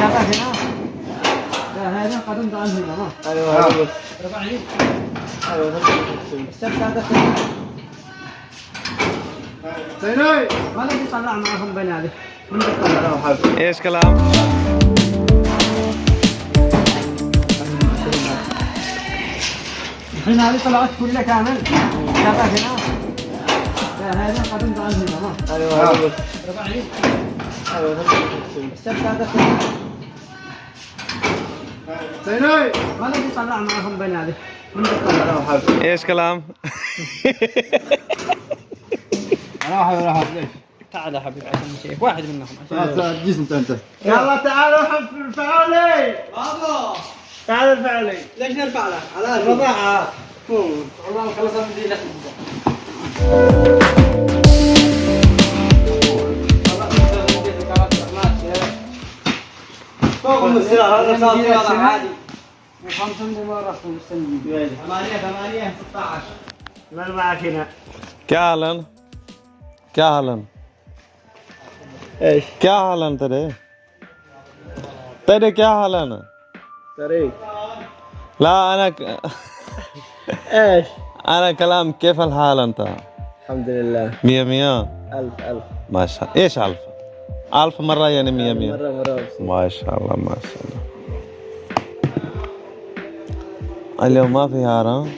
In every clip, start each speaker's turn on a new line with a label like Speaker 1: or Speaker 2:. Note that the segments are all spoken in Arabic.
Speaker 1: هنا. لا هذا قدم ضعن هنا ما.
Speaker 2: ايوه بس
Speaker 1: ربعين.
Speaker 2: ايوه
Speaker 1: السبت هذا
Speaker 2: زيناي
Speaker 1: ما نبي نطلع معهم بنادي.
Speaker 3: ايش كلام؟
Speaker 1: الحين هذه طلعت كلها كامل. هذا هنا. لا هذا قدم ضعن هنا ما.
Speaker 2: ايوه بس
Speaker 1: ربعين.
Speaker 2: ايوه
Speaker 1: السبت هذا
Speaker 2: زيناي
Speaker 1: ما نبي نطلع معهم بنادي.
Speaker 3: ايش كلام؟
Speaker 1: راح ليش؟ تعال يا حبيبي عشان نشيك واحد منهم عشان
Speaker 2: جيس انت يلا تعالوا ارفعوا لي
Speaker 1: بابا
Speaker 2: تعالوا ارفعوا لي
Speaker 1: ليش نرفع له؟ على
Speaker 2: الرضاعة
Speaker 1: والله خلصنا من دي
Speaker 2: فوق السيارة هذا صار عادي
Speaker 1: خمسة من مرة مستنيين 8 16
Speaker 2: من معك هنا
Speaker 3: क्या हालन? क्या हालन?
Speaker 2: ايش
Speaker 3: क्या हालन तेरे? तेरे क्या हालन?
Speaker 2: طريق
Speaker 3: لا
Speaker 2: ايش
Speaker 3: أنا كلام كيف الحال أنت؟
Speaker 2: الحمد لله
Speaker 3: مية مية
Speaker 2: ألف
Speaker 3: ما شاء الله. إيش ألف؟ ألف مرة يعني مية مية
Speaker 2: مرة
Speaker 3: ما شاء الله ما شاء الله. اليوم ما في هارا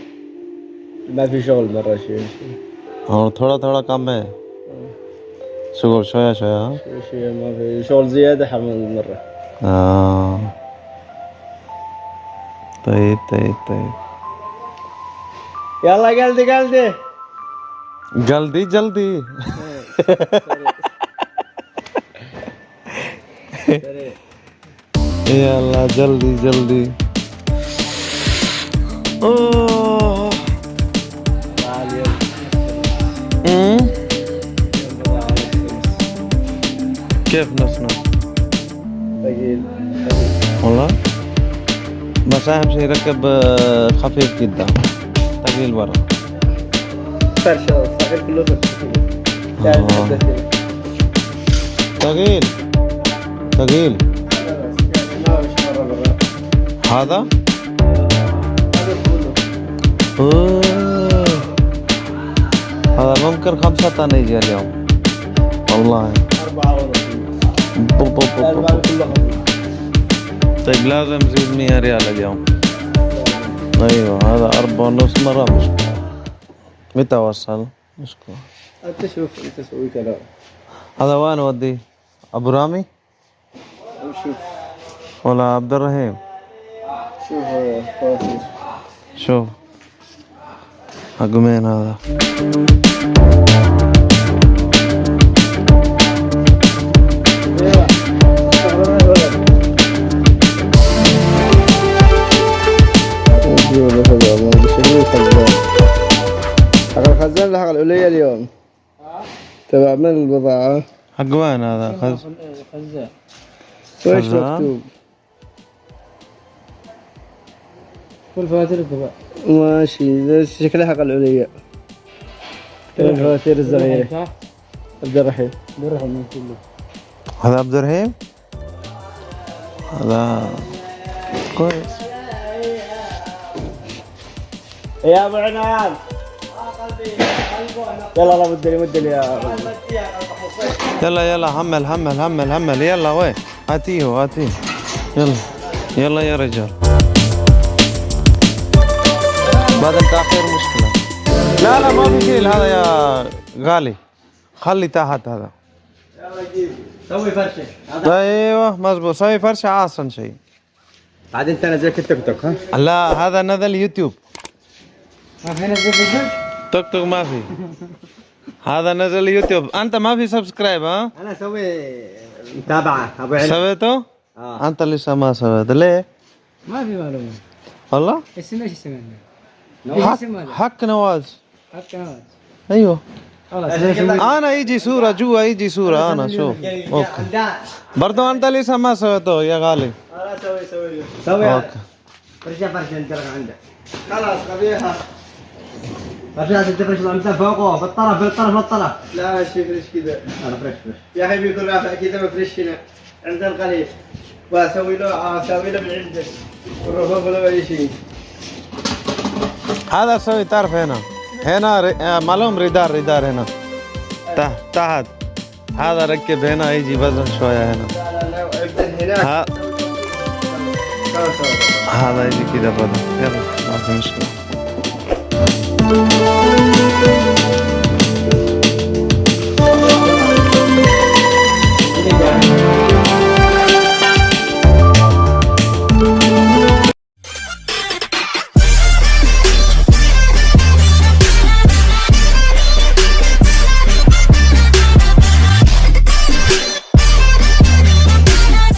Speaker 2: ما في شغل مرة شيء
Speaker 3: और थोड़ा कम है شغل شوية ها
Speaker 2: شيء ما في شغل زيادة حمل مرة
Speaker 3: طيب
Speaker 2: يلا قلدي
Speaker 3: जल्दी يلا जल्दी اوه كيف نصنع؟
Speaker 2: ثقيل
Speaker 3: والله بس أهم شيء ركب خفيف جدا ثقيل برا
Speaker 2: فرشة ثقيل كله فرشة
Speaker 3: ثقيل هذا أوه. هذا ممكن 5 طن يجي اليوم والله
Speaker 2: 4 ونص
Speaker 3: طيب لازم نزيد 100 ريال اليوم ايوه هذا 4.5 مرة مشكلة متى وصل؟ مشكلة
Speaker 2: انت شوف انت سوي كلام
Speaker 3: هذا وين ودي؟ ابو رامي؟
Speaker 2: شوف
Speaker 3: ولا عبد الرحيم؟
Speaker 2: شوف فواتير
Speaker 3: شوف حق مين هذا؟
Speaker 2: حق الخزان لحق العليا اليوم تبع من البضاعة
Speaker 3: حق وين هذا؟
Speaker 1: خزان
Speaker 2: ويش مكتوب؟
Speaker 1: كل فواتير الضباع
Speaker 2: ماشي شكلها حق العليا الفواتير الصغيرة عبد الرحيم
Speaker 1: من كله
Speaker 3: هذا عبد الرحيم؟ هذا كويس
Speaker 2: يا ابو عنان يلا لا مدني يا
Speaker 3: يلا حمل يلا وين هاتيه يلا يا رجال بعد التأخير مشكلة لا ما في شيء هذا يا غالي خلي تحت هذا
Speaker 2: سوي فرشة
Speaker 3: ايوه مظبوط سوي فرشة احسن شيء
Speaker 2: بعدين انت نزلت التيك توك ها
Speaker 3: لا هذا نزل يوتيوب
Speaker 1: ما في نزل فيديو
Speaker 3: توك توك ما في هذا نزل يوتيوب انت ما في سبسكرايب ها
Speaker 2: انا اسوي متابعة ابو علي
Speaker 3: سويته انت لسه ما سويت ليه
Speaker 1: ما في معلومة
Speaker 3: والله
Speaker 1: اسمه ايش اسمه
Speaker 3: حق نواز
Speaker 1: حق نواز
Speaker 3: ايوه
Speaker 1: خلاص
Speaker 3: انا يجي صورة جوا يجي صورة انا شوف اوكي برضو انت لسه ما سويته يا غالي
Speaker 2: انا سوي
Speaker 3: اوكي
Speaker 2: فرشة انت عندك خلاص قبيحة فرشة انت فرشة انت فوقه بالطرف لا شي فرش كذا انا فرش يا حبيبي يكون رافع كذا مفرش هنا عند القليل واسوي له بالعده والرفوف ولا اي شيء.
Speaker 3: هذا سوي تعرف هنا معلوم ردار هنا تحت. هذا ركب هنا يجي وزن شوية هنا.
Speaker 2: لا ابدا هناك.
Speaker 3: هذا يجي كذا بدل. يلا ما في مشكلة.